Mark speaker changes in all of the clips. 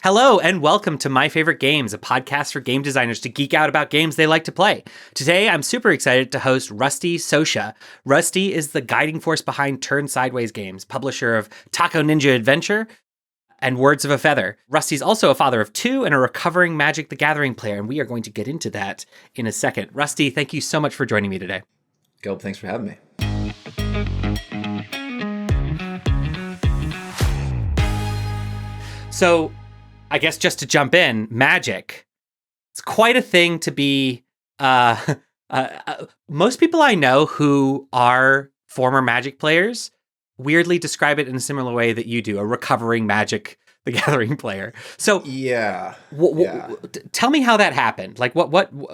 Speaker 1: Hello and welcome to My Favorite Games, a podcast for game designers to geek out about games they like to play. Today, I'm super excited to host Rusty Scioscia. Rusty is the guiding force behind Turn Sideways Games, publisher of Taco Ninja Adventure and Words of a Feather. Rusty's also a father of two and a recovering Magic the Gathering player, and we are going to get into that in a second. Rusty, thank you so much for joining me today.
Speaker 2: Gelb, thanks for having me.
Speaker 1: So, I guess just to jump in, Magic. It's quite a thing to be. Most people I know who are former Magic players weirdly describe it in a similar way that you do, a recovering Magic the Gathering player. So
Speaker 2: yeah,
Speaker 1: tell me how that happened. Like,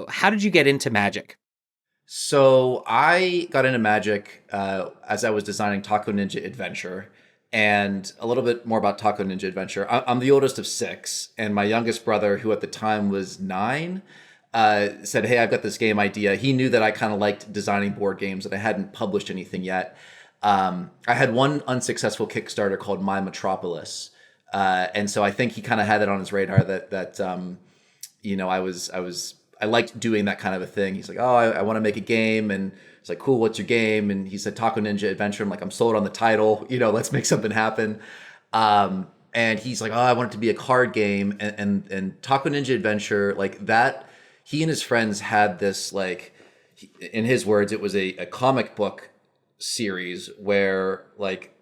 Speaker 1: how did you get into Magic?
Speaker 2: So I got into Magic as I was designing Taco Ninja Adventure. And a little bit more about Taco Ninja Adventure. I'm the oldest of six, and my youngest brother, who at the time was 9, said, hey, I've got this game idea. He knew that I kind of liked designing board games, and I hadn't published anything yet. I had one unsuccessful Kickstarter called My Metropolis. And so I think he kind of had it on his radar that I liked doing that kind of a thing. He's like, oh, I want to make a game. And it's like, cool, what's your game? And he said, Taco Ninja Adventure. I'm like, I'm sold on the title. Let's make something happen. And he's like, oh, I want it to be a card game. And Taco Ninja Adventure, like that, he and his friends had this, like, in his words, it was a comic book series where, like,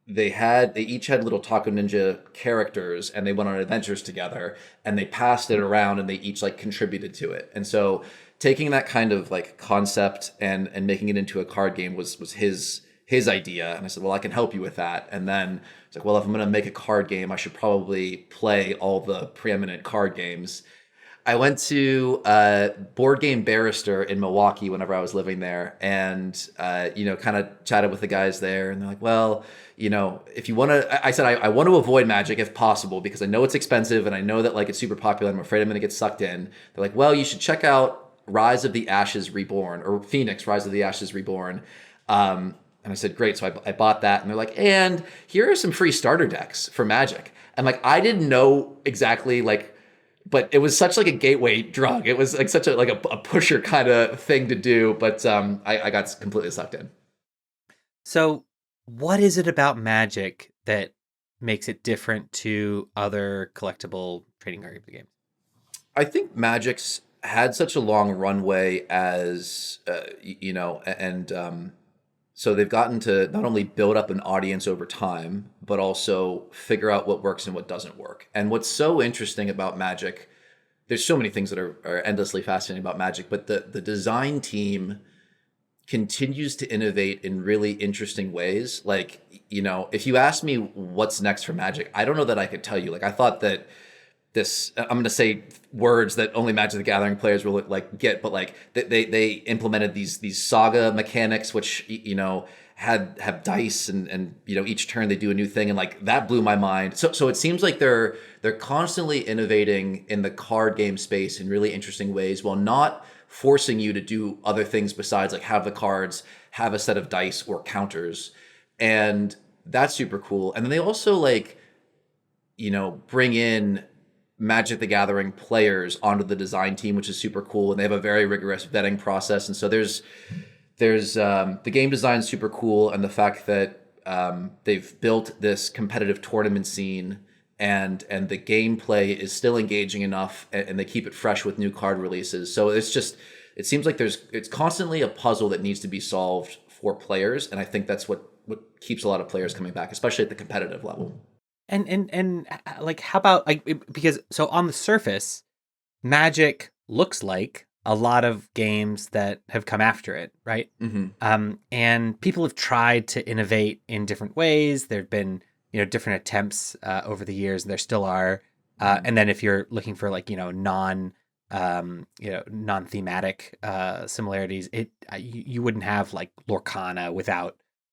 Speaker 2: they each had little Taco Ninja characters, and they went on adventures together, and they passed it around, and they each like contributed to it. And so taking that kind of like concept and making it into a card game was his idea. And I said, well, I can help you with that. And then it's like, well, if I'm going to make a card game, I should probably play all the preeminent card games. I went to Board Game Barrister in Milwaukee whenever I was living there, and kind of chatted with the guys there, and they're like, well, if you want to, I said, I want to avoid Magic if possible, because I know it's expensive and I know that like it's super popular and I'm afraid I'm going to get sucked in. They're like, well, you should check out Rise of the Ashes Reborn, or Phoenix Rise of the Ashes Reborn. And I said, great. So I bought that, and they're like, and here are some free starter decks for Magic. And like, I didn't know exactly but it was such like a gateway drug. It was like such a pusher kind of thing to do. But I got completely sucked in.
Speaker 1: So what is it about Magic that makes it different to other collectible trading card games?
Speaker 2: I think Magic's had such a long runway as, so they've gotten to not only build up an audience over time, but also figure out what works and what doesn't work. And what's so interesting about Magic, there's so many things that are endlessly fascinating about Magic, but the design team continues to innovate in really interesting ways. Like, if you ask me what's next for Magic, I don't know that I could tell you. Like, I thought that I'm going to say words that only Magic the Gathering players will like get, but like they implemented these saga mechanics, which, have dice and each turn they do a new thing. And like, that blew my mind. So it seems like they're constantly innovating in the card game space in really interesting ways, while not forcing you to do other things besides like have the cards, have a set of dice or counters. And that's super cool. And then they also bring in Magic the Gathering players onto the design team, which is super cool. And they have a very rigorous vetting process. And so there's the game design is super cool. And the fact that they've built this competitive tournament scene and the gameplay is still engaging enough, and they keep it fresh with new card releases. So it seems like it's constantly a puzzle that needs to be solved for players. And I think that's what keeps a lot of players coming back, especially at the competitive level.
Speaker 1: And like, how about because so on the surface, Magic looks like a lot of games that have come after it, right?
Speaker 2: Mm-hmm.
Speaker 1: And people have tried to innovate in different ways. There've been different attempts over the years, and there still are. And then if you're looking for non-thematic similarities, you wouldn't have like Lorcana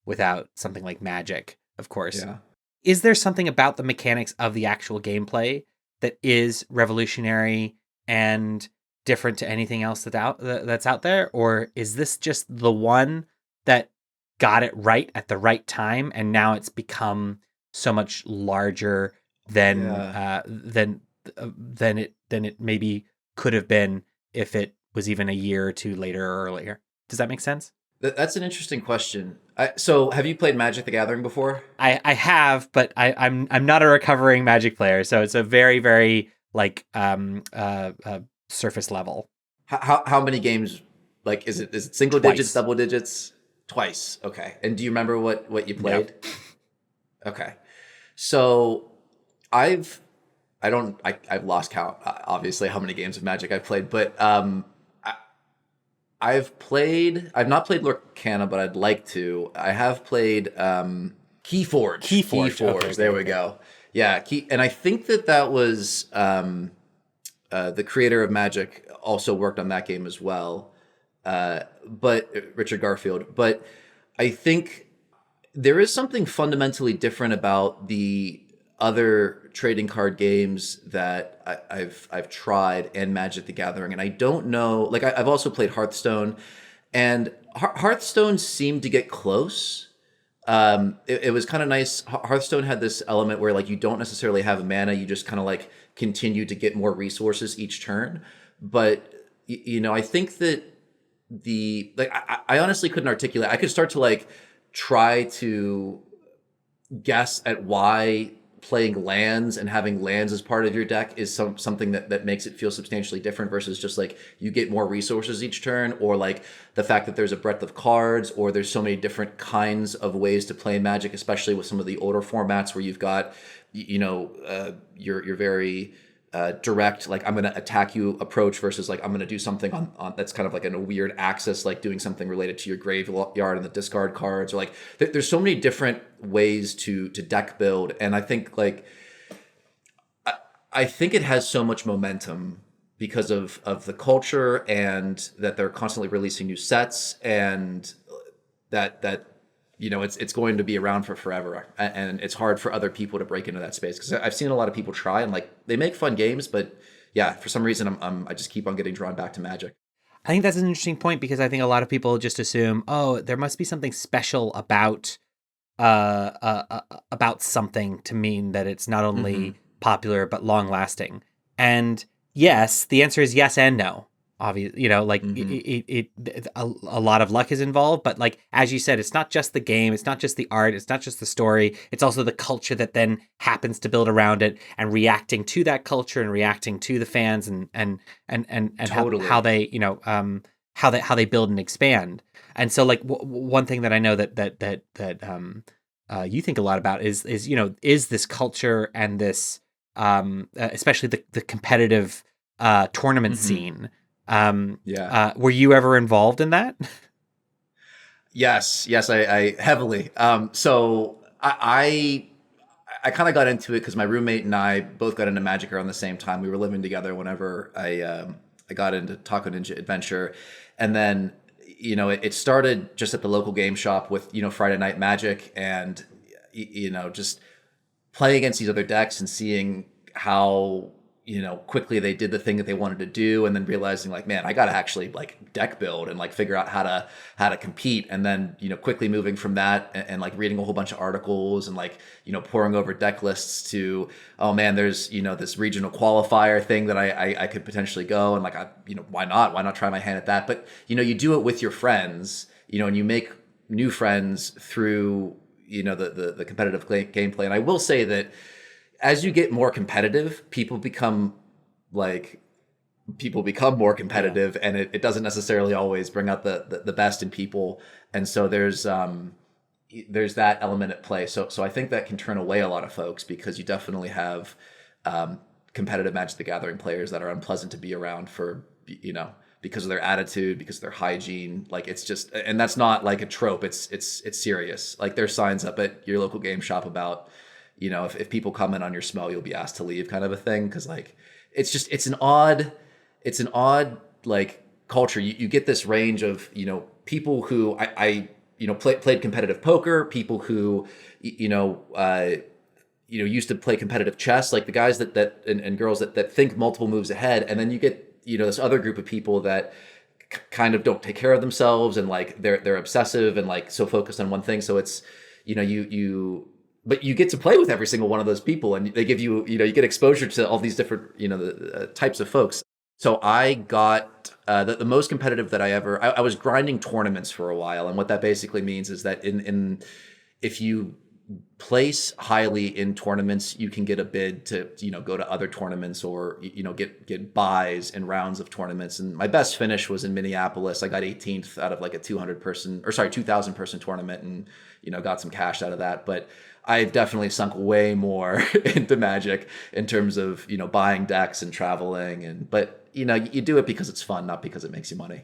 Speaker 1: without something like Magic, of course.
Speaker 2: Yeah.
Speaker 1: Is there something about the mechanics of the actual gameplay that is revolutionary and different to anything else that's out there? Or is this just the one that got it right at the right time, and now it's become so much larger than
Speaker 2: Yeah.
Speaker 1: it maybe could have been if it was even a year or two later or earlier. Does that make sense?
Speaker 2: That's an interesting question. So have you played Magic the Gathering before?
Speaker 1: I have, but I'm not a recovering Magic player, so it's a very, very like surface level.
Speaker 2: How many games? Like, is it single digits,
Speaker 1: Twice.
Speaker 2: double digits? Twice. Okay. And do you remember what you
Speaker 1: Yep.
Speaker 2: played? Okay. So I've I've lost count, obviously, how many games of Magic I've played, but I've not played Lorcana, but I'd like to. I have played Keyforge.
Speaker 1: Okay,
Speaker 2: There we
Speaker 1: okay.
Speaker 2: go. Yeah, and I think that was the creator of Magic also worked on that game as well. But Richard Garfield. But I think there is something fundamentally different about the other trading card games that I've tried and Magic the Gathering, and I don't know. Like I've also played Hearthstone, and Hearthstone seemed to get close. It was kind of nice. Hearthstone had this element where like you don't necessarily have mana; you just kind of like continue to get more resources each turn. But I think that I honestly couldn't articulate. I could start to like try to guess at why playing lands and having lands as part of your deck is something that makes it feel substantially different versus just like you get more resources each turn, or like the fact that there's a breadth of cards, or there's so many different kinds of ways to play Magic, especially with some of the older formats where you've got your very direct, like I'm going to attack you approach versus like I'm going to do something on that's kind of like in a weird axis, like doing something related to your graveyard and the discard cards, or like there's so many different ways to deck build. And I think like I think it has so much momentum because of the culture, and that they're constantly releasing new sets, and that it's going to be around for forever, and it's hard for other people to break into that space, because I've seen a lot of people try and like they make fun games, but yeah, for some reason I just keep on getting drawn back to Magic.
Speaker 1: I think that's an interesting point, because I think a lot of people just assume, oh, there must be something special about something to mean that it's not
Speaker 2: Mm-hmm.
Speaker 1: only popular but long lasting. And yes, the answer is yes and no. Obviously, like
Speaker 2: Mm-hmm.
Speaker 1: a lot of luck is involved, but like as you said, it's not just the game, it's not just the art, it's not just the story, it's also the culture that then happens to build around it, and reacting to that culture, and reacting to the fans, and how
Speaker 2: Totally.
Speaker 1: they how they build and expand. And so like one thing that I know that you think a lot about is this culture, and this especially the competitive tournament
Speaker 2: Mm-hmm.
Speaker 1: scene.
Speaker 2: Yeah.
Speaker 1: Were you ever involved in that?
Speaker 2: Yes, I heavily. So I kind of got into it because my roommate and I both got into Magic around the same time. We were living together whenever I got into Taco Ninja Adventure, and then it started just at the local game shop with Friday Night Magic, and just playing against these other decks and seeing how quickly they did the thing that they wanted to do, and then realizing like, man, I got to actually like deck build and like figure out how to compete, and then quickly moving from that, and like reading a whole bunch of articles, and like pouring over deck lists to, oh man, there's this regional qualifier thing that I could potentially go, and like why not try my hand at that. But you do it with your friends, and you make new friends through the competitive gameplay. And I will say that as you get more competitive, people become more
Speaker 1: Yeah.
Speaker 2: competitive, and it doesn't necessarily always bring out the best in people. And so there's that element at play. So I think that can turn away a lot of folks, because you definitely have competitive Magic the Gathering players that are unpleasant to be around for because of their attitude, because of their hygiene. Like it's just, and that's not like a trope. It's serious. Like there's signs up at your local game shop about, if people comment on your smell, you'll be asked to leave, kind of a thing. Cause like, it's an odd like culture. You get this range of, people who played competitive poker, people who, used to play competitive chess, like the guys and girls that think multiple moves ahead. And then you get, this other group of people that kind of don't take care of themselves, and like they're obsessive and like so focused on one thing. So it's, you but you get to play with every single one of those people, and they give you, you get exposure to all these different, the types of folks. So I got the most competitive that I was grinding tournaments for a while. And what that basically means is that if you place highly in tournaments, you can get a bid to, go to other tournaments, or, get buys in rounds of tournaments. And my best finish was in Minneapolis. I got 18th out of like a 2,000 person tournament, and, got some cash out of that. But I've definitely sunk way more into Magic in terms of, buying decks and traveling, but you do it because it's fun, not because it makes you money.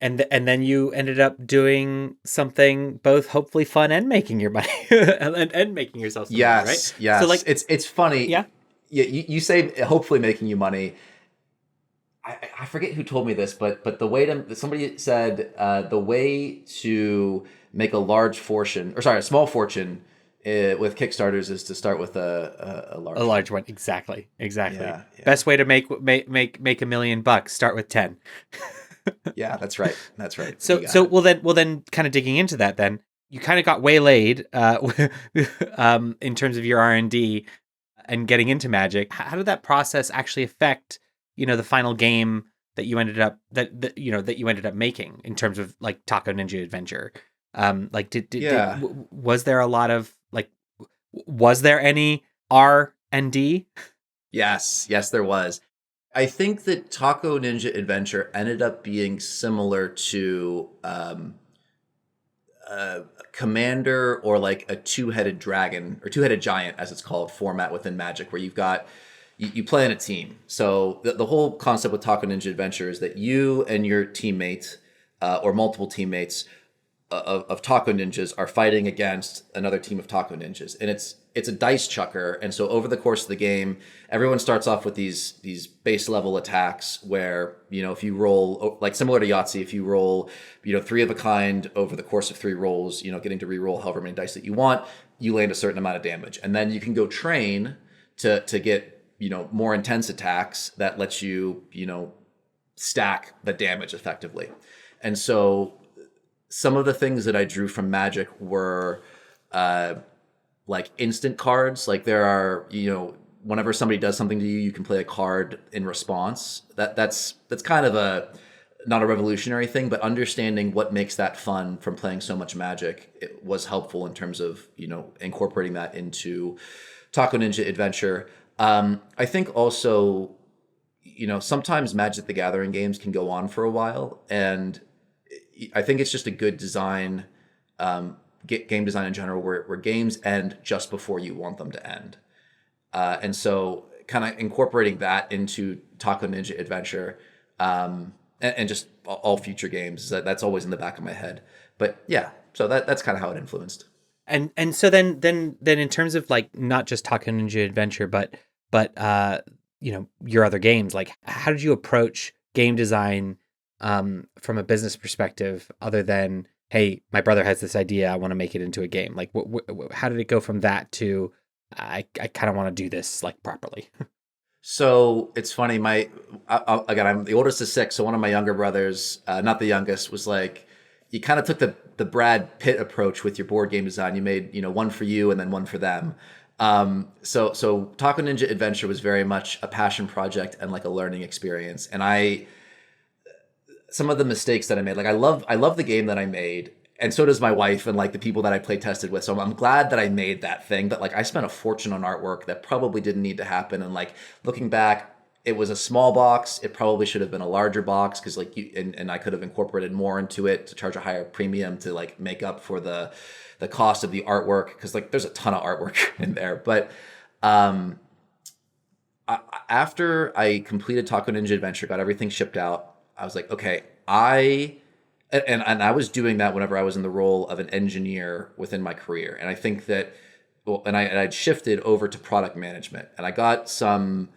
Speaker 1: And then you ended up doing something both hopefully fun and making your money and making yourself some money, right?
Speaker 2: Yes.
Speaker 1: So like
Speaker 2: it's funny.
Speaker 1: Yeah.
Speaker 2: You say hopefully making you money. I forget who told me this, but the way somebody said the way to make a small fortune with Kickstarters is to start with a large
Speaker 1: one. Exactly.
Speaker 2: Yeah.
Speaker 1: Best way to make $1 million, start with 10.
Speaker 2: Yeah, that's right.
Speaker 1: So well then kind of digging into that, then you kind of got waylaid in terms of your R&D and getting into Magic. How did that process actually affect, the final game that you ended up making in terms of like Taco Ninja Adventure? Was there a lot of was there any R&D?
Speaker 2: Yes, there was. I think that Taco Ninja Adventure ended up being similar to Commander, or like a two-headed dragon or two-headed giant, as it's called, format within Magic, where you play in a team. So the whole concept with Taco Ninja Adventure is that you and your teammate or multiple teammates of Taco Ninjas are fighting against another team of Taco Ninjas, and it's a dice chucker. And so over the course of the game, everyone starts off with these base level attacks where, if you roll, like similar to Yahtzee, if you roll, 3 of a kind over the course of 3 rolls, getting to re-roll however many dice that you want, you land a certain amount of damage. And then you can go train to get, more intense attacks that lets you, stack the damage effectively. And so some of the things that I drew from Magic were like instant cards. Like there are, whenever somebody does something to you, you can play a card in response. That's kind of not a revolutionary thing, but understanding what makes that fun from playing so much Magic, it was helpful in terms of, incorporating that into Taco Ninja Adventure. I think also, sometimes Magic the Gathering games can go on for a while, and I think it's just a good design, game design in general, where games end just before you want them to end. And so kind of incorporating that into Taco Ninja Adventure, and just all future games, that's always in the back of my head. But yeah, so that's kind of how it influenced.
Speaker 1: And so then in terms of like not just Taco Ninja Adventure, but your other games, like how did you approach game design from a business perspective, other than, hey, my brother has this idea, I want to make it into a game? Like how did it go from that to I kind of want to do this like properly?
Speaker 2: So it's funny, again, I'm the oldest of 6, so one of my younger brothers, not the youngest, was like, you kind of took the Brad Pitt approach with your board game design. You made, one for you and then one for them. So Taco Ninja Adventure was very much a passion project and like a learning experience. And some of the mistakes that I made, like I love the game that I made, and so does my wife and like the people that I play tested with. So I'm glad that I made that thing, but like I spent a fortune on artwork that probably didn't need to happen. And like looking back, it was a small box. It probably should have been a larger box, because like and I could have incorporated more into it to charge a higher premium to like make up for the cost of the artwork, because like there's a ton of artwork in there. But after I completed Taco Ninja Adventure, got everything shipped out, I was like, okay, and I was doing that whenever I was in the role of an engineer within my career. And I think that, I'd shifted over to product management, and I got some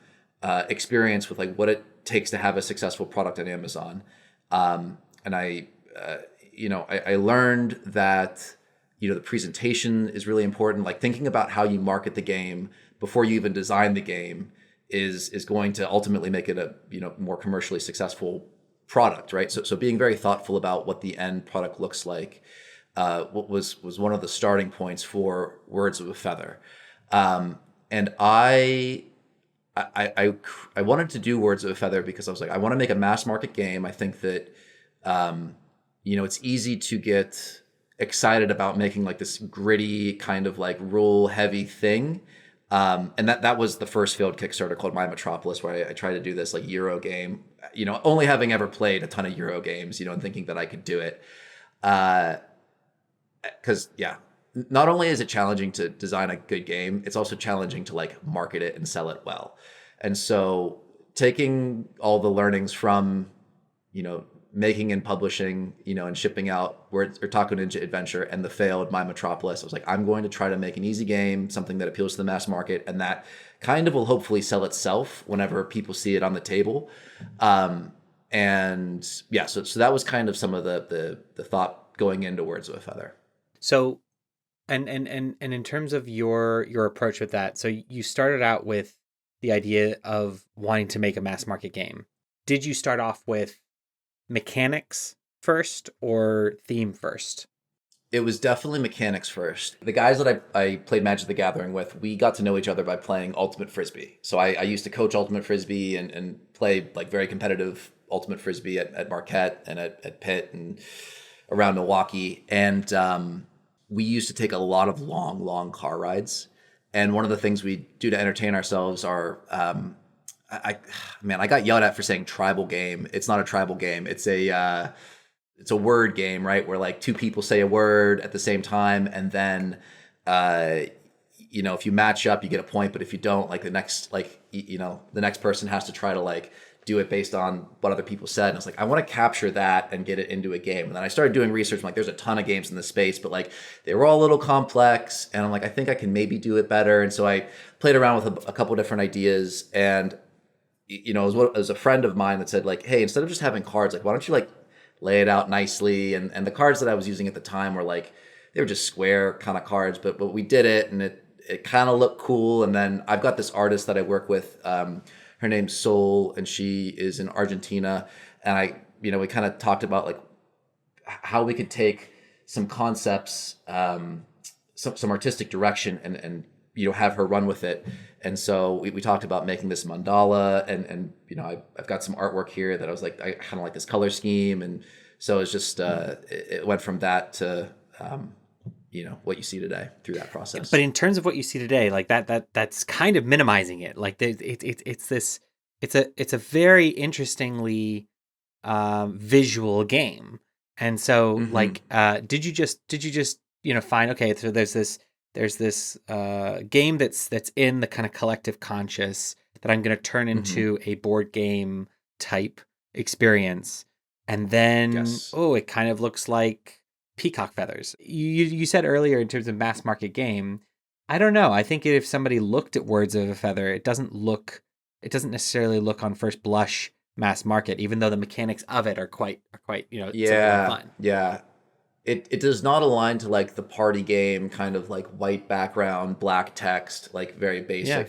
Speaker 2: experience with like what it takes to have a successful product on Amazon. And I learned that, the presentation is really important. Like thinking about how you market the game before you even design the game is going to ultimately make it a, more commercially successful product, right? So being very thoughtful about what the end product looks like. what was one of the starting points for Words of a Feather. And I wanted to do Words of a Feather because I was like, I want to make a mass market game. I think that, it's easy to get excited about making like this gritty kind of like rule heavy thing. And that was the first failed Kickstarter called My Metropolis, where I tried to do this like Euro game, only having ever played a ton of Euro games, and thinking that I could do it. Because not only is it challenging to design a good game, it's also challenging to like market it and sell it well. And so taking all the learnings from, making and publishing, and shipping out Taco Ninja Adventure and the failed My Metropolis, I was like, I'm going to try to make an easy game, something that appeals to the mass market, and that kind of will hopefully sell itself whenever people see it on the table. So that was kind of some of the thought going into Words of a Feather.
Speaker 1: So, and in terms of your approach with that, so you started out with the idea of wanting to make a mass market game. Did you start off with mechanics first or theme first?
Speaker 2: It was definitely mechanics first. The guys that I played Magic the Gathering with, we got to know each other by playing Ultimate Frisbee. So I used to coach Ultimate Frisbee and play like very competitive Ultimate Frisbee at Marquette and at Pitt and around Milwaukee. And we used to take a lot of long car rides. And one of the things we do to entertain ourselves are, I got yelled at for saying tribal game. It's not a tribal game. It's a word game, right? Where like two people say a word at the same time, and then if you match up, you get a point. But if you don't, like the next person has to try to like do it based on what other people said. And I was like, I want to capture that and get it into a game. And then I started doing research. I'm like, there's a ton of games in this space, but like they were all a little complex. And I'm like, I think I can maybe do it better. And so I played around with a couple different ideas. And it was a friend of mine that said like, hey, instead of just having cards, like why don't you like lay it out nicely? And the cards that I was using at the time were like, they were just square kind of cards, but we did it and it kind of looked cool. And then I've got this artist that I work with, her name's Sol, and she is in Argentina. And we kind of talked about like how we could take some concepts, some artistic direction and have her run with it. And so we talked about making this mandala and I've got some artwork here that I was like, I kind of like this color scheme. And so it's just, it went from that to, what you see today through that process.
Speaker 1: But in terms of what you see today, like that's kind of minimizing it. Like it's a very interestingly visual game. And so like, did you just find, okay, so there's this game that's in the kind of collective conscious that I'm going to turn into a board game type experience. And then, it kind of looks like peacock feathers. You said earlier in terms of mass market game, I don't know. I think if somebody looked at Words of a Feather, it doesn't necessarily look on first blush mass market, even though the mechanics of it are quite fun.
Speaker 2: Yeah. It does not align to like the party game kind of like white background, black text, like very basic. Yeah.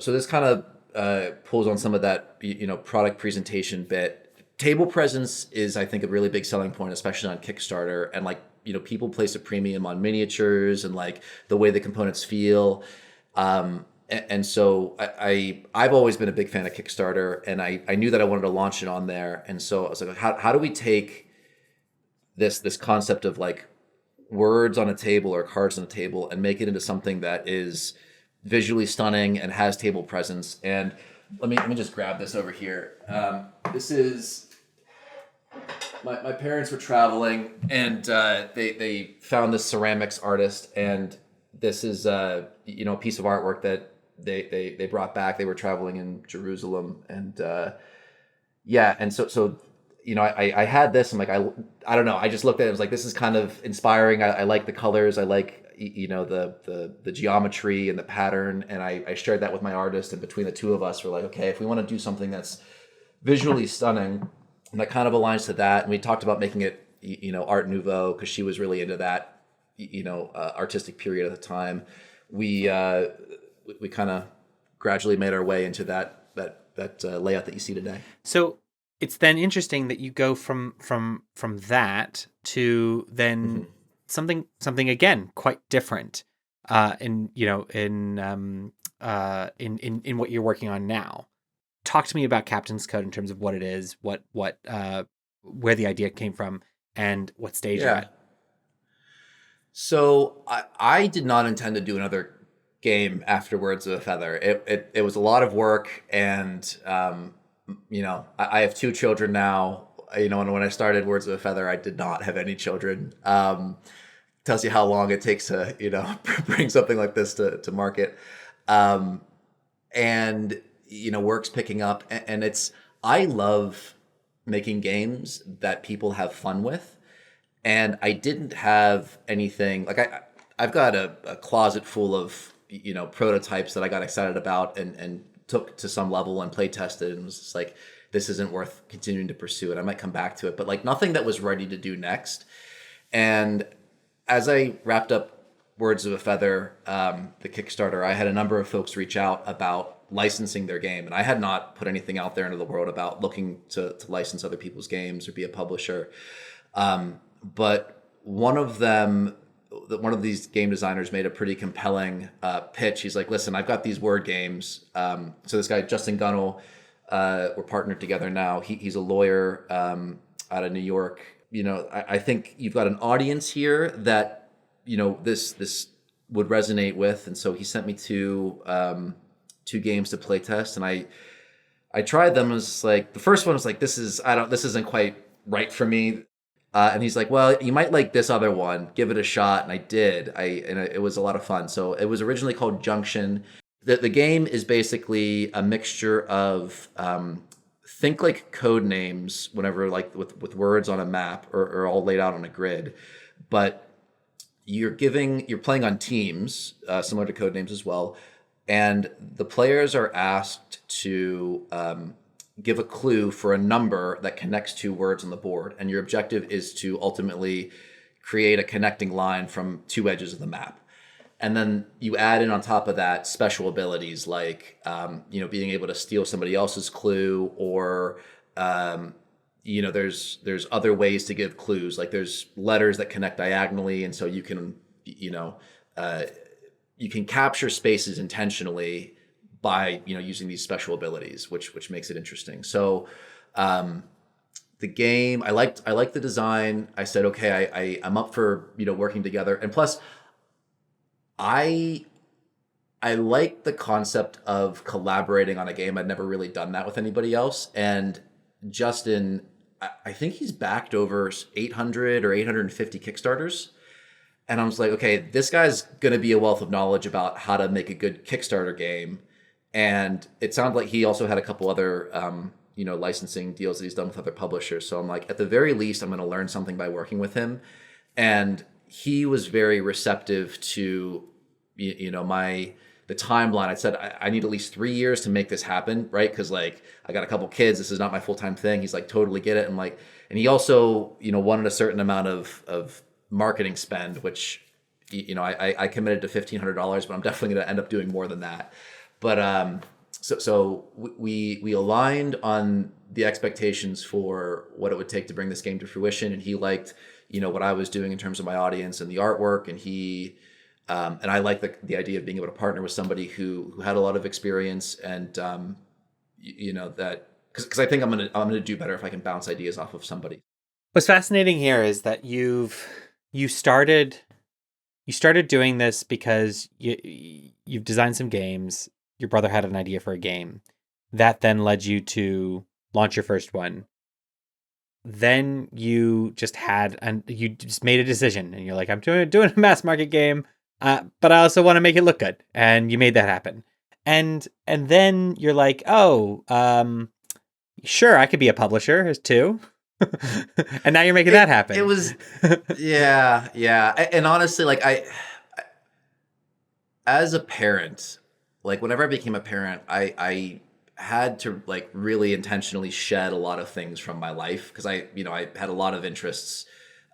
Speaker 2: This kind of pulls on some of that, product presentation bit. Table presence is, I think, a really big selling point, especially on Kickstarter. And like, people place a premium on miniatures and like the way the components feel. And so I've always been a big fan of Kickstarter, and I knew that I wanted to launch it on there. And so I was like, how do we take this concept of like words on a table or cards on a table and make it into something that is visually stunning and has table presence? And let me just grab this over here. This is my parents were traveling and they found this ceramics artist, and this is a piece of artwork that they brought back. They were traveling in Jerusalem, and and so I had this. I'm like, I don't know. I just looked at it. I was like, this is kind of inspiring. I like the colors. I like the geometry and the pattern. And I shared that with my artist. And between the two of us, we're like, okay, if we want to do something that's visually stunning and that kind of aligns to that. And we talked about making it, Art Nouveau, because she was really into that, artistic period at the time. We kind of gradually made our way into that layout that you see today.
Speaker 1: So it's then interesting that you go from that to then something again quite different in what you're working on now. Talk to me about Captain's Code in terms of what it is, what where the idea came from, and what stage you're at.
Speaker 2: So I did not intend to do another game after Words of a Feather. It was a lot of work, and I have 2 children now. And when I started Words of a Feather, I did not have any children. Tells you how long it takes to bring something like this to market. And work's picking up, and I love making games that people have fun with. And I didn't have anything like I've got a closet full of prototypes that I got excited about and took to some level and play tested, and was just like, this isn't worth continuing to pursue it. I might come back to it, but like nothing that was ready to do next. And as I wrapped up Words of a Feather, the Kickstarter, I had a number of folks reach out about licensing their game, and I had not put anything out there into the world about looking to license other people's games or be a publisher. But one of these game designers made a pretty compelling pitch. He's like, listen, I've got these word games. So this guy, Justin Gunnell, we're partnered together now. He's a lawyer out of New York. I think you've got an audience here that, this would resonate with. And so he sent me two games to play test. And I tried them. It was like, the first one was like, this isn't quite right for me. And he's like, well, you might like this other one. Give it a shot. And I did. It was a lot of fun. So it was originally called Junction. The game is basically a mixture of think like code names, whenever like with words on a map or all laid out on a grid. But you're playing on teams, similar to code names as well. And the players are asked to give a clue for a number that connects 2 words on the board. And your objective is to ultimately create a connecting line from 2 edges of the map. And then you add in on top of that special abilities like, being able to steal somebody else's clue, or, there's other ways to give clues. Like there's letters that connect diagonally. And so you can, you can capture spaces intentionally by using these special abilities, which makes it interesting. So the game, I liked the design. I said, okay, I'm up for working together. And plus, I like the concept of collaborating on a game. I'd never really done that with anybody else. And Justin, I think he's backed over 800 or 850 Kickstarters. And I was like, okay, this guy's going to be a wealth of knowledge about how to make a good Kickstarter game. And it sounded like he also had a couple other, licensing deals that he's done with other publishers. So I'm like, at the very least, I'm going to learn something by working with him. And he was very receptive to, the timeline. I said, I need at least 3 years to make this happen, right? Because like, I got a couple kids. This is not my full-time thing. He's like, totally get it. And he also, wanted a certain amount of marketing spend, which, I committed to $1,500, but I'm definitely going to end up doing more than that. But so we aligned on the expectations for what it would take to bring this game to fruition, and he liked what I was doing in terms of my audience and the artwork, and he and I liked the idea of being able to partner with somebody who had a lot of experience, and that because I think I'm gonna do better if I can bounce ideas off of somebody.
Speaker 1: What's fascinating here is that you started doing this because you've designed some games. Your brother had an idea for a game that then led you to launch your first one. Then you just made a decision, and you're like, I'm doing a mass market game, but I also want to make it look good, and you made that happen. And then you're like, sure, I could be a publisher too. And now you're making that happen.
Speaker 2: It was, yeah. And honestly, like I as a parent, like whenever I became a parent, I had to like really intentionally shed a lot of things from my life, because I had a lot of interests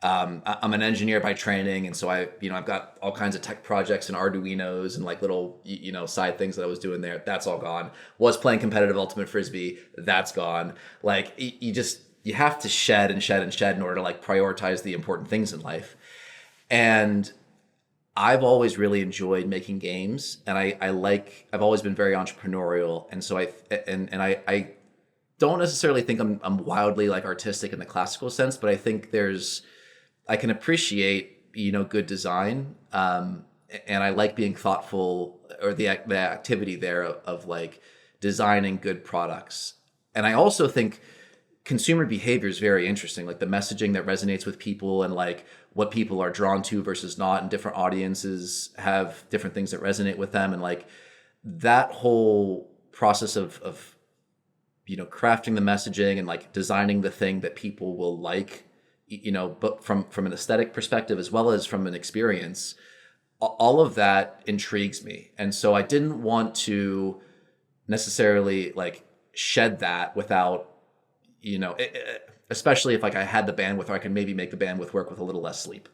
Speaker 2: I'm an engineer by training, and so I've got all kinds of tech projects and Arduinos and like little side things that I was doing there. That's all gone. Was playing competitive ultimate frisbee. That's gone. Like you have to shed and shed and shed in order to like prioritize the important things in life. And I've always really enjoyed making games, and I've always been very entrepreneurial, and so I don't necessarily think I'm wildly like artistic in the classical sense, but I think I can appreciate, good design. And I like being thoughtful, or the activity there of like designing good products. And I also think consumer behavior is very interesting, like the messaging that resonates with people and like what people are drawn to versus not, and different audiences have different things that resonate with them. And like that whole process of crafting the messaging and like designing the thing that people will like, but from an aesthetic perspective as well as from an experience, all of that intrigues me. And so I didn't want to necessarily like shed that without, especially if like I had the bandwidth, or I can maybe make the bandwidth work with a little less sleep,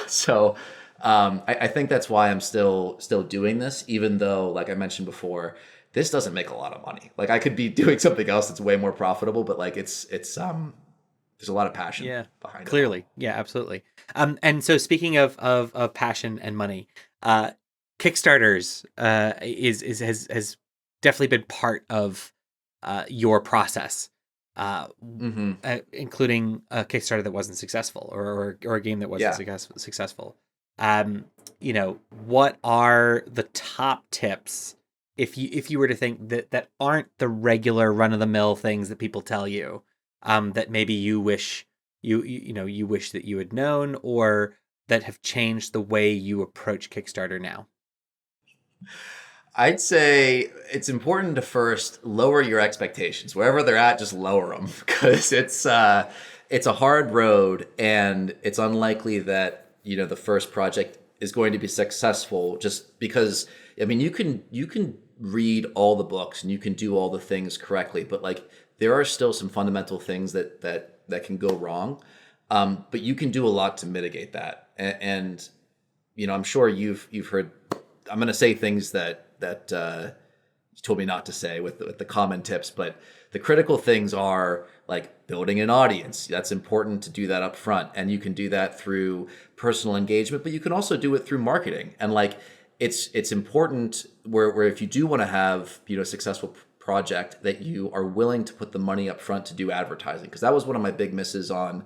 Speaker 2: So I think that's why I'm still doing this, even though, like I mentioned before, this doesn't make a lot of money. Like I could be doing something else that's way more profitable, but like it's there's a lot of passion behind
Speaker 1: clearly.
Speaker 2: it.
Speaker 1: Yeah, absolutely. And so speaking of passion and money, Kickstarters has definitely been part of your process, including a Kickstarter that wasn't successful, or a game that wasn't successful. What are the top tips if you were to think that aren't the regular run of the mill things that people tell you, that maybe you wish you wish that you had known, or that have changed the way you approach Kickstarter now?
Speaker 2: I'd say it's important to first lower your expectations. Wherever they're at, just lower them, because it's a hard road, and it's unlikely that the first project is going to be successful, just because you can read all the books and you can do all the things correctly, but like there are still some fundamental things that can go wrong. But you can do a lot to mitigate that. And I'm sure you've heard, I'm going to say things that you told me not to say with the common tips, but the critical things are like building an audience. That's important to do that up front. And you can do that through personal engagement, but you can also do it through marketing. And like, it's important where if you do want to have, a successful project, that you are willing to put the money up front to do advertising. Because that was one of my big misses on,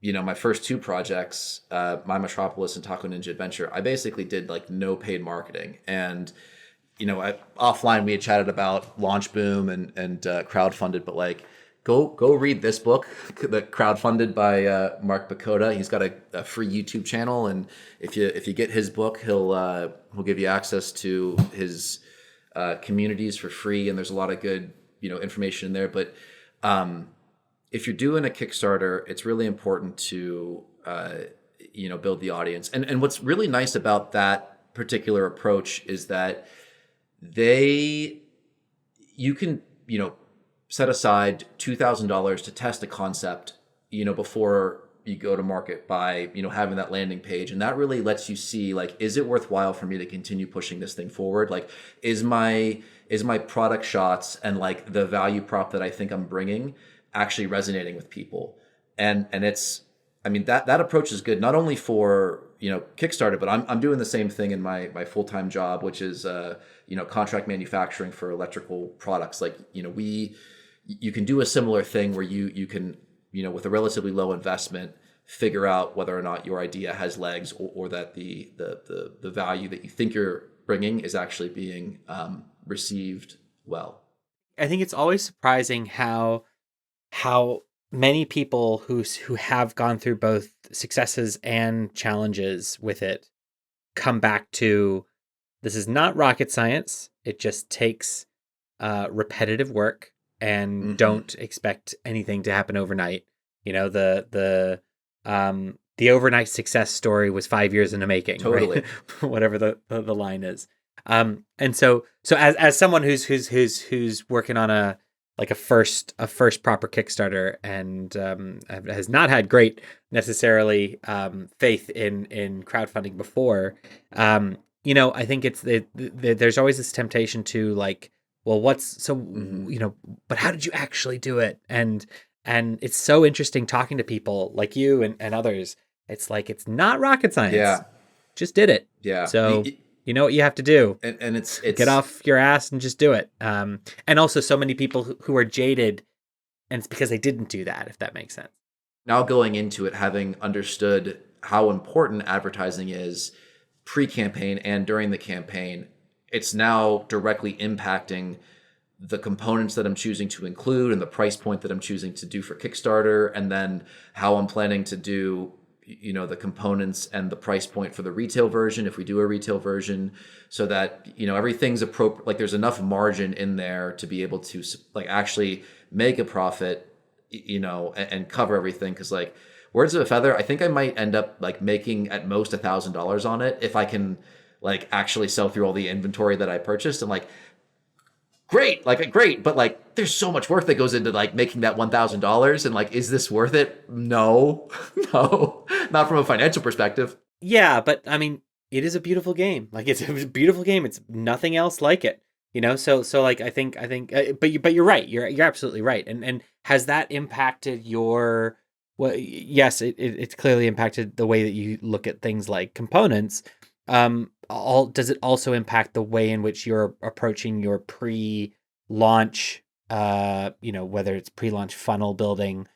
Speaker 2: my first two projects, My Metropolis and Taco Ninja Adventure. I basically did like no paid marketing. And, offline we had chatted about Launch Boom and crowdfunded, but like, go read this book, the crowdfunded by Mark Bakota. He's got a free YouTube channel, and if you get his book, he'll give you access to his communities for free, and there's a lot of good information in there. But if you're doing a Kickstarter, it's really important to build the audience. And what's really nice about that particular approach is that you can set aside $2,000 to test a concept, before you go to market, by, having that landing page. And that really lets you see, like, is it worthwhile for me to continue pushing this thing forward? Like, is my product shots and like the value prop that I think I'm bringing actually resonating with people? And it's, that approach is good, not only for, Kickstarter, but I'm doing the same thing in my full-time job, which is, contract manufacturing for electrical products. Like, you can do a similar thing where you can, with a relatively low investment, figure out whether or not your idea has legs, or that the value that you think you're bringing is actually being received well.
Speaker 1: I think it's always surprising how many people who have gone through both successes and challenges with it come back to, this is not rocket science. It just takes repetitive work, and don't expect anything to happen overnight. The overnight success story was 5 years in the making,
Speaker 2: totally.
Speaker 1: Right? Whatever the line is. And so as someone who's working on like a first proper Kickstarter, and has not had great necessarily faith in crowdfunding before. I think there's always this temptation to like, well, but how did you actually do it? And it's so interesting talking to people like you and others. It's like, it's not rocket science.
Speaker 2: Yeah.
Speaker 1: Just did it.
Speaker 2: Yeah.
Speaker 1: So you know what you have to do.
Speaker 2: And it's
Speaker 1: get off your ass and just do it. And also so many people who are jaded, and it's because they didn't do that, if that makes sense.
Speaker 2: Now going into it, having understood how important advertising is pre-campaign and during the campaign, it's now directly impacting the components that I'm choosing to include and the price point that I'm choosing to do for Kickstarter, and then how I'm planning to do, the components and the price point for the retail version, if we do a retail version, so that, everything's appropriate. Like there's enough margin in there to be able to like actually make a profit, and cover everything. Cause like Words of a Feather, I think I might end up like making at most $1,000 on it if I can like actually sell through all the inventory that I purchased. And like, great, but like there's so much work that goes into like making that $1,000, and like, is this worth it? No, no, not from a financial perspective.
Speaker 1: Yeah, but I mean, it is a beautiful game. Like it's a beautiful game. It's nothing else like it. So like I think, but you're right. You're absolutely right. And has that impacted your? Well, yes, it's clearly impacted the way that you look at things like components. Does it also impact the way in which you're approaching your pre-launch, whether it's pre-launch funnel building,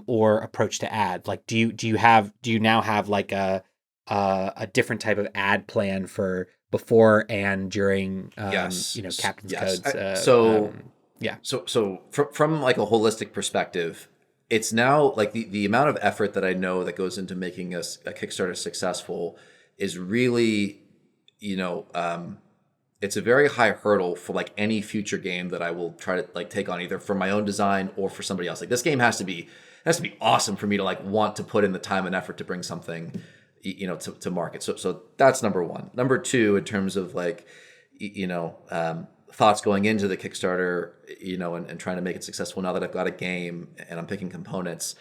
Speaker 1: or approach to ads? Like, do you now have like a different type of ad plan for before and during,
Speaker 2: Yes.
Speaker 1: captain's
Speaker 2: Yes.
Speaker 1: codes?
Speaker 2: So from like a holistic perspective, it's now like the amount of effort that I know that goes into making a Kickstarter successful is really, it's a very high hurdle for like any future game that I will try to like take on, either for my own design or for somebody else. Like this game has to be awesome for me to like want to put in the time and effort to bring something, to market. So that's number one. Number two, in terms of like, thoughts going into the Kickstarter, and trying to make it successful now that I've got a game and I'm picking components.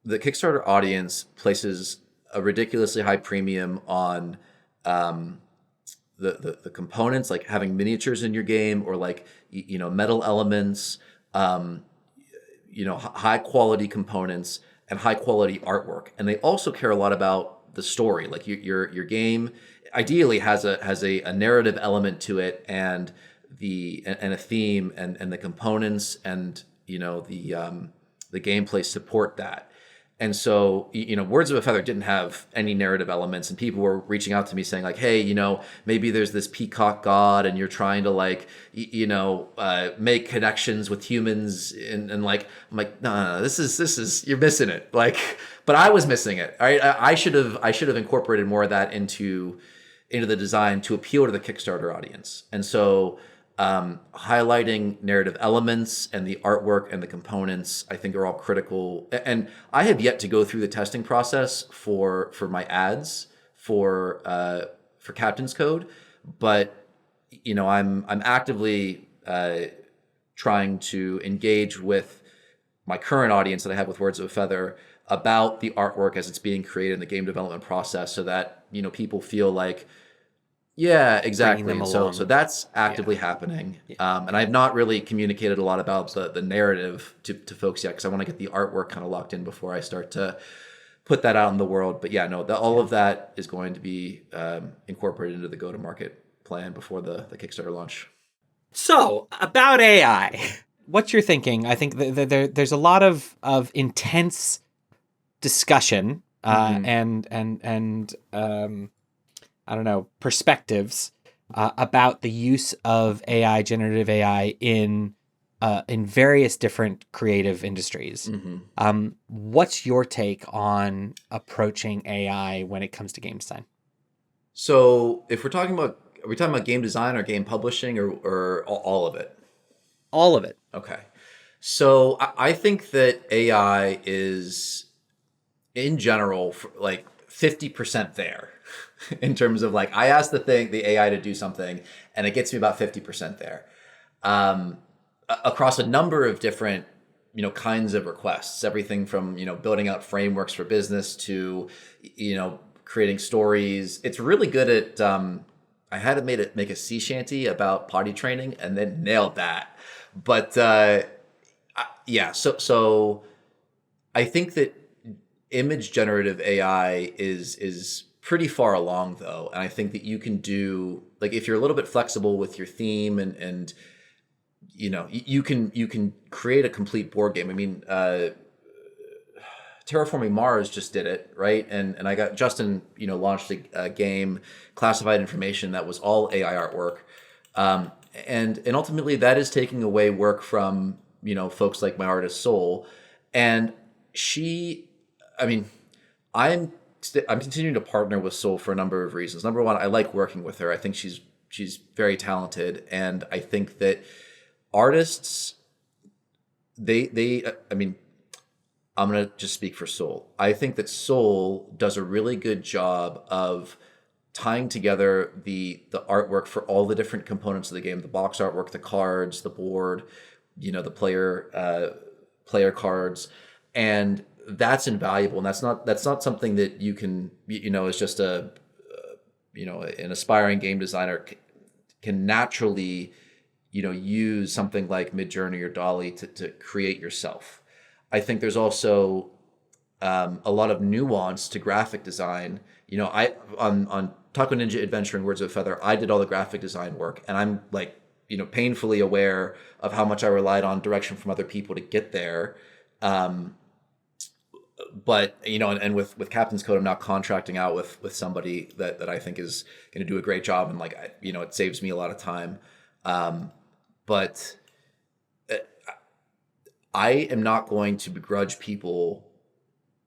Speaker 2: The Kickstarter audience places a ridiculously high premium on the components, like having miniatures in your game, or like metal elements, high quality components and high quality artwork. And they also care a lot about the story. Like your game ideally has a narrative element to it, and a theme, and the components and the gameplay support that. And so, Words of a Feather didn't have any narrative elements, and people were reaching out to me saying like, hey, maybe there's this peacock god and you're trying to like, make connections with humans. And like, I'm like, no, this is, you're missing it. Like, but I was missing it. All right. I should have incorporated more of that into the design to appeal to the Kickstarter audience. And so, highlighting narrative elements and the artwork and the components, I think, are all critical. And I have yet to go through the testing process for my ads for Captain's Code, but I'm actively trying to engage with my current audience that I have with Words of a Feather about the artwork as it's being created in the game development process, so that people feel like, yeah, exactly. So that's actively happening. Yeah. And I've not really communicated a lot about the narrative to folks yet, because I want to get the artwork kind of locked in before I start to put that out in the world. But yeah, no, all of that is going to be incorporated into the go-to-market plan before the Kickstarter launch.
Speaker 1: So about AI, what's your thinking? I think there's a lot of intense discussion and I don't know, perspectives about the use of AI, generative AI in various different creative industries. Mm-hmm. What's your take on approaching AI when it comes to game design?
Speaker 2: So if are we talking about game design or game publishing, or all of it?
Speaker 1: All of it.
Speaker 2: Okay. So I think that AI is, in general, like 50% there. In terms of like, I ask the AI to do something and it gets me about 50% there. across a number of different kinds of requests, everything from building out frameworks for business to creating stories. It's really good at I had to make a sea shanty about potty training and then nailed that. But yeah, so I think that image generative AI is pretty far along though, and I think that you can do, like, if you're a little bit flexible with your theme and you can create a complete board game. I mean, Terraforming Mars just did it, right? And I got Justin, launched a game, Classified Information, that was all AI artwork, and ultimately that is taking away work from folks like my artist Soul, and I'm continuing to partner with Soul for a number of reasons. Number one, I like working with her. I think she's very talented, and I think that artists, I'm going to just speak for Soul. I think that Soul does a really good job of tying together the artwork for all the different components of the game, the box artwork, the cards, the board, the player cards, and that's invaluable. And that's not something that you can, is just an aspiring game designer can naturally, use something like Midjourney or Dolly to create yourself. I think there's also a lot of nuance to graphic design. On Taco Ninja Adventure and Words of a Feather, I did all the graphic design work, and I'm like, painfully aware of how much I relied on direction from other people to get there. But and with Captain's Code, I'm now contracting out with somebody that I think is going to do a great job, and it saves me a lot of time. But I am not going to begrudge people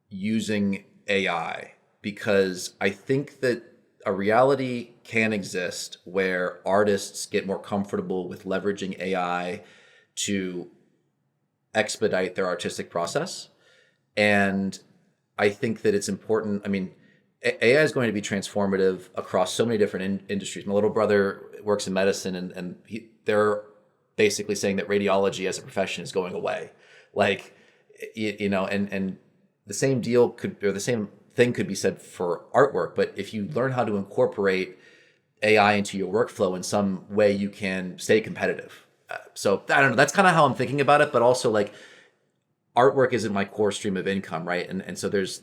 Speaker 2: using AI, because I think that a reality can exist where artists get more comfortable with leveraging AI to expedite their artistic process. And I think that it's important. I mean, AI is going to be transformative across so many different industries. My little brother works in medicine, and they're basically saying that radiology as a profession is going away. Like, and the same the same thing could be said for artwork. But if you learn how to incorporate AI into your workflow in some way, you can stay competitive. So I don't know. That's kind of how I'm thinking about it. But also, like, artwork isn't my core stream of income, right? And so there's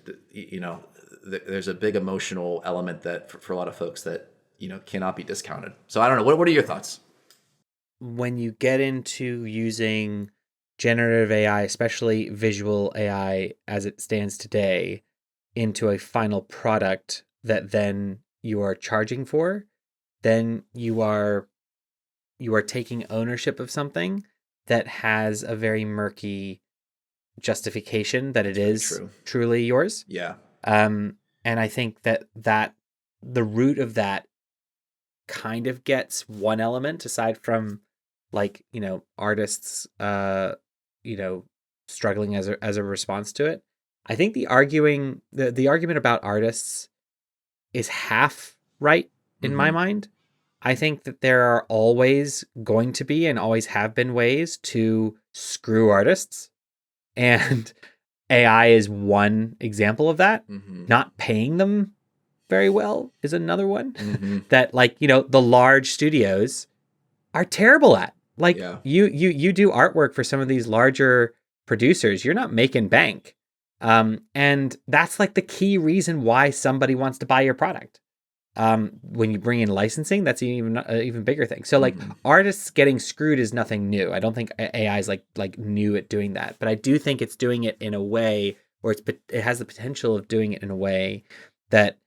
Speaker 2: there's a big emotional element that for a lot of folks that cannot be discounted. So I don't know. What are your thoughts?
Speaker 1: When you get into using generative AI, especially visual AI as it stands today, into a final product that then you are charging for, then you are taking ownership of something that has a very murky justification that it is truly yours.
Speaker 2: Yeah.
Speaker 1: And I think that the root of that kind of gets one element, aside from artists struggling as a response to it. I think the argument about artists is half right in my mind. I think that there are always going to be and always have been ways to screw artists, and AI is one example of that. Not paying them very well is another one. That the large studios are terrible at. You do artwork for some of these larger producers, you're not making bank. And that's like the key reason why somebody wants to buy your product. When you bring in licensing, that's even bigger thing. So artists getting screwed is nothing new. I don't think AI is like new at doing that, but I do think it's doing it in a way where it has the potential of doing it in a way that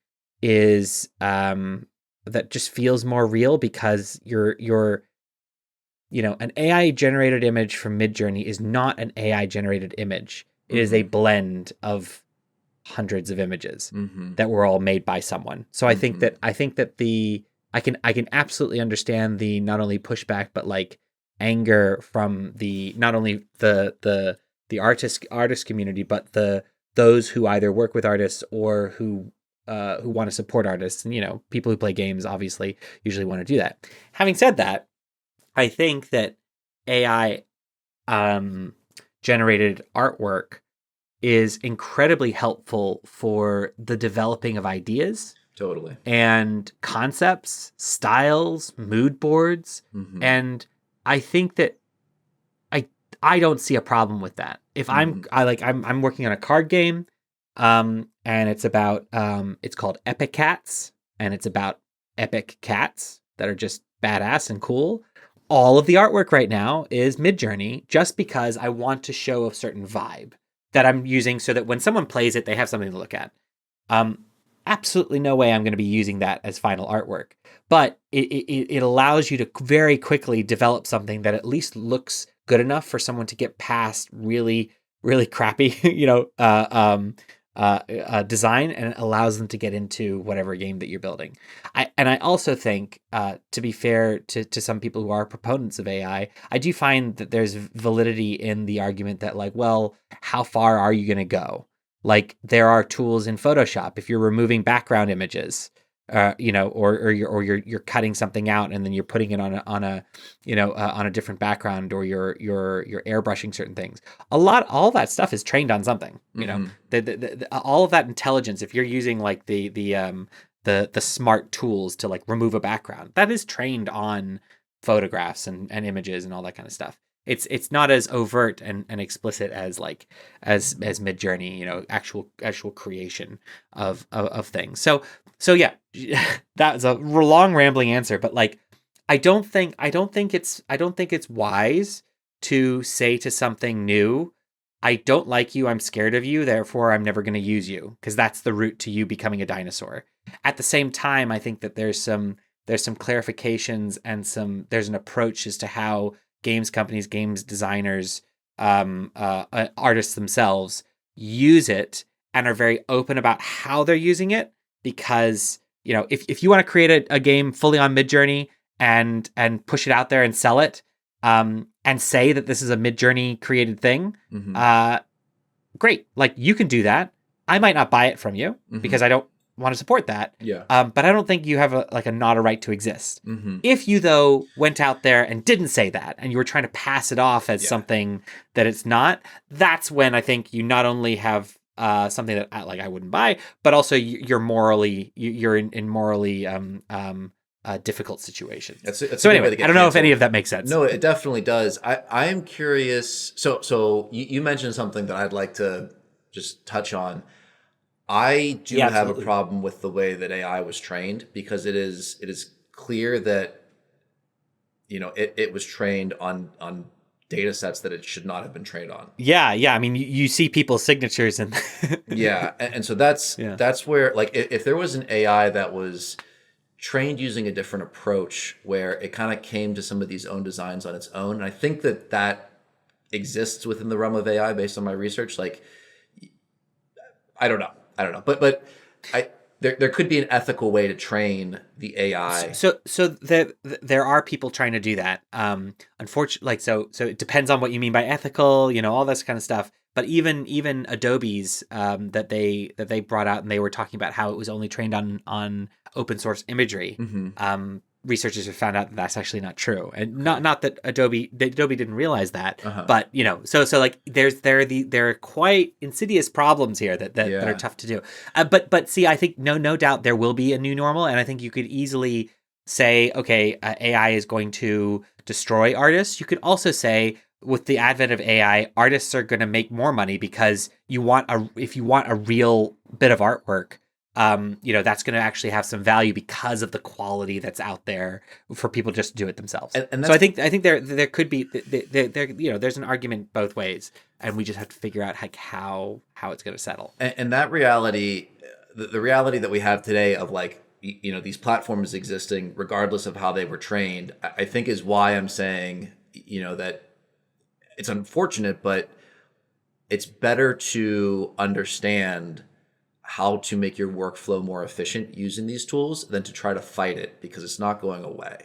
Speaker 1: is that just feels more real, because you're an AI generated image from Midjourney is not an AI generated image. It is a blend of hundreds of images that were all made by someone. So I think that I can absolutely understand the not only pushback but anger from not only the artist community, but those who either work with artists or who want to support artists. And people who play games obviously usually want to do that. Having said that, I think that AI generated artwork is incredibly helpful for the developing of ideas
Speaker 2: Totally.
Speaker 1: and concepts, styles, mood boards.
Speaker 2: Mm-hmm.
Speaker 1: And I think that I don't see a problem with that. If I'm working on a card game, and it's about it's called Epic Cats, and it's about epic cats that are just badass and cool. All of the artwork right now is Midjourney, just because I want to show a certain vibe that I'm using, so that when someone plays it, they have something to look at. Absolutely no way I'm going to be using that as final artwork, but it allows you to very quickly develop something that at least looks good enough for someone to get past really, really crappy, design, and it allows them to get into whatever game that you're building. I also think, to be fair to some people who are proponents of AI, I do find that there's validity in the argument that, like, well, how far are you going to go? Like, there are tools in Photoshop, if you're removing background images, or you're cutting something out and then you're putting it on a different background, or you're airbrushing certain things. All that stuff is trained on something. You know, all of that intelligence. If you're using like the smart tools to like remove a background, that is trained on photographs and images and all that kind of stuff. It's not as overt and explicit as Midjourney, actual creation of things. So yeah, that was a long rambling answer, but like, I don't think it's wise to say to something new, I don't like you, I'm scared of you, therefore I'm never going to use you, because that's the route to you becoming a dinosaur. At the same time, I think that there's some clarifications and there's an approach as to how games companies, games designers, artists themselves use it, and are very open about how they're using it. Because, if you want to create a game fully on Midjourney and push it out there and sell it, and say that this is a Midjourney created thing, great. Like, you can do that. I might not buy it from you because I don't want to support that.
Speaker 2: Yeah.
Speaker 1: But I don't think you have not a right to exist. If you, though, went out there and didn't say that, and you were trying to pass it off as something that it's not, that's when I think you not only have something that I wouldn't buy, but also you're in morally difficult situations.
Speaker 2: That's
Speaker 1: so anyway, I don't know if any of that makes sense.
Speaker 2: No, it definitely does. I am curious. So you mentioned something that I'd like to just touch on. I do have a problem with the way that AI was trained, because it is clear that it was trained on data sets that it should not have been trained on.
Speaker 1: Yeah. I mean, you see people's signatures and
Speaker 2: yeah, and so that's where, like, if there was an AI that was trained using a different approach, where it kind of came to some of these own designs on its own, and I think that exists within the realm of AI based on my research. Like, I don't know, but there could be an ethical way to train the AI.
Speaker 1: So there are people trying to do that. Unfortunately, so it depends on what you mean by ethical, all this kind of stuff. But even Adobe's that they brought out, and they were talking about how it was only trained on open source imagery. Researchers have found out that that's actually not true, and not that Adobe didn't realize that, but so like there are quite insidious problems here that are tough to do. But see, I think no doubt there will be a new normal, and I think you could easily say, okay, AI is going to destroy artists. You could also say, with the advent of AI, artists are going to make more money, because if you want a real bit of artwork, that's going to actually have some value because of the quality that's out there for people just to do it themselves. And so I think there could be there's an argument both ways, and we just have to figure out like how it's going to settle.
Speaker 2: And that reality, the reality that we have today of like these platforms existing regardless of how they were trained, I think is why I'm saying that it's unfortunate, but it's better to understand how to make your workflow more efficient using these tools than to try to fight it, because it's not going away.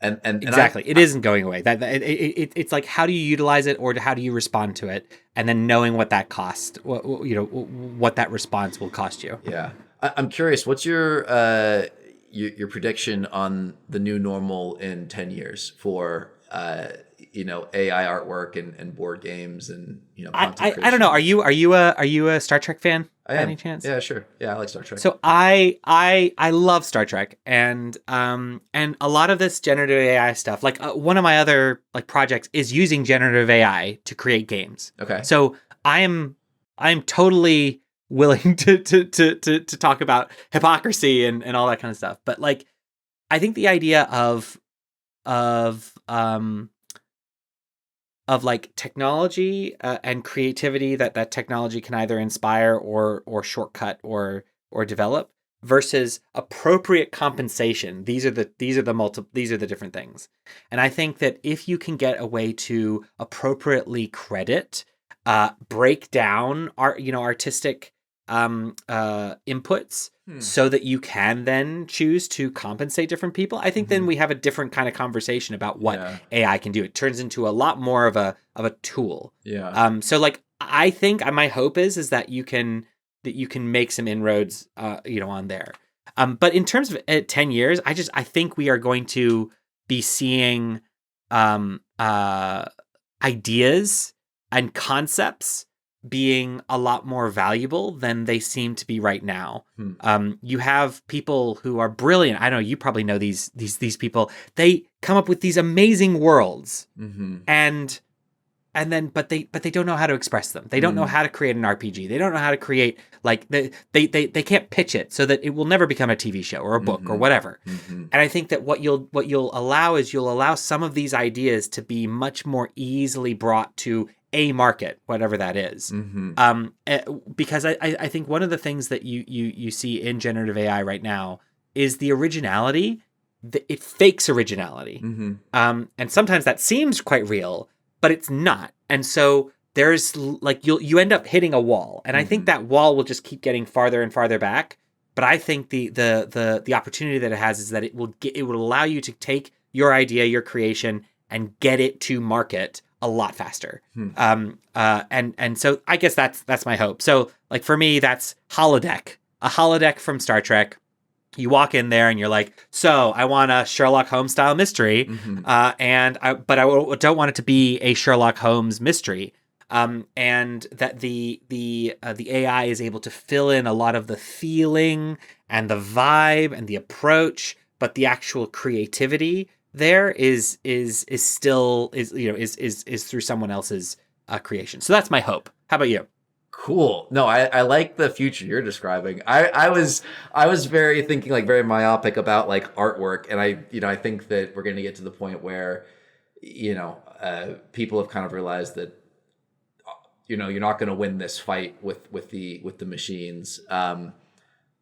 Speaker 2: And
Speaker 1: exactly, it isn't going away. That it's like, how do you utilize it, or how do you respond to it, and then knowing what that cost, what that response will cost you.
Speaker 2: Yeah, I'm curious. What's your prediction on the new normal in 10 years for AI artwork and board games and content
Speaker 1: I
Speaker 2: creation.
Speaker 1: don't know. Are you a Star Trek fan by any chance?
Speaker 2: Yeah, sure. Yeah, I like Star Trek.
Speaker 1: So I love Star Trek, and a lot of this generative AI stuff. Like one of my other like projects is using generative AI to create games.
Speaker 2: Okay.
Speaker 1: So I'm totally willing to talk about hypocrisy and all that kind of stuff. But like, I think the idea of like technology and creativity that technology can either inspire or shortcut or develop versus appropriate compensation. These are the different things. And I think that if you can get a way to appropriately credit, break down artistic inputs so that you can then choose to compensate different people, I think then we have a different kind of conversation about what AI can do. It turns into a lot more of a tool.
Speaker 2: Yeah.
Speaker 1: So like, I think my hope is that you can make some inroads on there. But in terms of 10 years, I think we are going to be seeing ideas and concepts being a lot more valuable than they seem to be right now. You have people who are brilliant. I know you probably know these people. They come up with these amazing worlds, and then but they don't know how to express them. They don't know how to create an RPG. They don't know how to create like they can't pitch it so that it will never become a TV show or a book or whatever. And I think that what you'll allow is you'll allow some of these ideas to be much more easily brought to a market, whatever that is. Because I think one of the things that you see in generative AI right now is the originality. It fakes originality. And sometimes that seems quite real, but it's not. And so there's like, you end up hitting a wall. And I think that wall will just keep getting farther and farther back. But I think the opportunity that it has is that it will allow you to take your idea, your creation, and get it to market a lot faster. And so I guess that's my hope. So like for me, that's a holodeck from Star Trek. You walk in there and you're like, so I want a Sherlock Holmes style mystery. But I don't want it to be a Sherlock Holmes mystery. And that the AI is able to fill in a lot of the feeling and the vibe and the approach, but the actual creativity there is still through someone else's creation. So that's my hope. How about you?
Speaker 2: Cool. No, I like the future you're describing. I was very thinking like very myopic about like artwork, and I think that we're going to get to the point where people have kind of realized that you're not going to win this fight with the machines.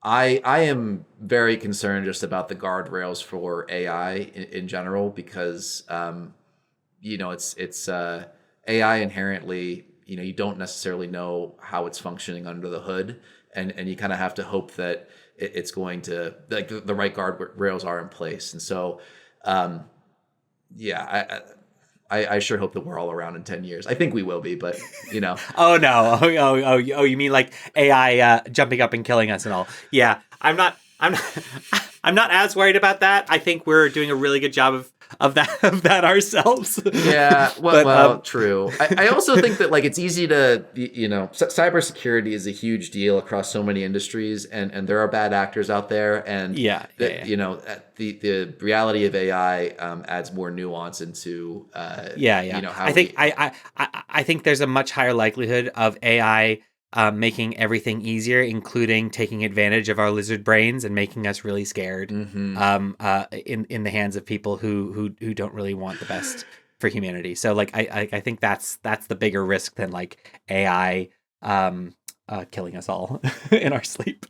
Speaker 2: I am very concerned just about the guardrails for AI in general because it's AI inherently, you don't necessarily know how it's functioning under the hood, and you kind of have to hope that it's going to, like, the right guardrails are in place. And so I sure hope that we're all around in 10 years. I think we will be, but
Speaker 1: Oh no. Oh, you mean like AI jumping up and killing us and all. Yeah. I'm not as worried about that. I think we're doing a really good job of that ourselves.
Speaker 2: Yeah, well, true. I also think that like it's easy to, cybersecurity is a huge deal across so many industries, and there are bad actors out there, and the reality of AI adds more nuance into how
Speaker 1: I think there's a much higher likelihood of AI making everything easier, including taking advantage of our lizard brains and making us really scared in the hands of people who don't really want the best for humanity. So like I think that's the bigger risk than like AI killing us all in our sleep.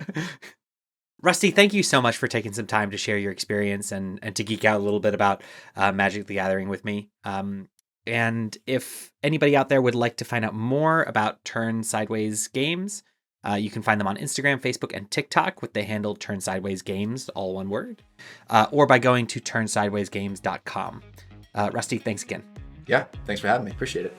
Speaker 1: Rusty, thank you so much for taking some time to share your experience and to geek out a little bit about Magic the Gathering with me. And if anybody out there would like to find out more about Turn Sideways Games, you can find them on Instagram, Facebook, and TikTok with the handle Turn Sideways Games, all one word, or by going to turnsidewaysgames.com. Rusty, thanks again.
Speaker 2: Yeah, thanks for having me. Appreciate it.